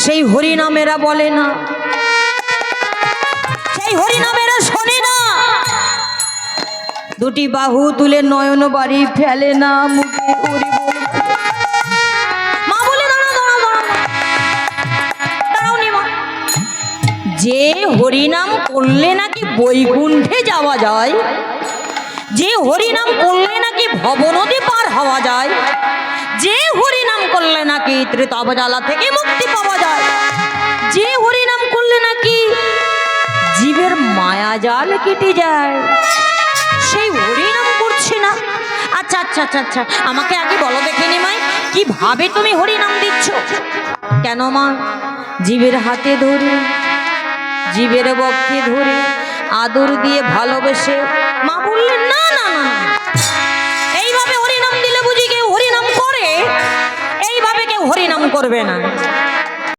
সেই হরিনামেরা বলে না, সেই হরিনামেরা শোনে না, দুটি বাহু তুলে নয়ন বাড়ি ফেলে না, মুখে হরি বলে। মা বলে দাঁড়াও দাঁড়াও দাঁড়াও, দাঁড়াও নি মা। যে হরিনাম করলে নাকি বৈকুণ্ঠে যাওয়া যায়, যে হরিনাম করলে নাকি ভবনদী পার হওয়া যায়, যে হরিনাম করলে নাকি ত্রিতাবজালা থেকে মুক্তি পাওয়া যায়, যে হরিনাম করলে নাকি জীবের মায়াজাল কেটে যায়, সেই হরিনাম করছে না। আচ্ছা আচ্ছা আচ্ছা আচ্ছা, আমাকে আগে বলো দেখিনি মাই, কিভাবে তুমি হরিনাম দিচ্ছ? কেন মা? জীবের হাতে ধরে, জীবের বক্ষে ধরে, আদর দিয়ে ভালোবেসে। মা বললেন না না না, এইভাবে হরিনাম দিলে বুঝি কেউ হরিনাম করে? এইভাবে কেউ হরিনাম করবে না।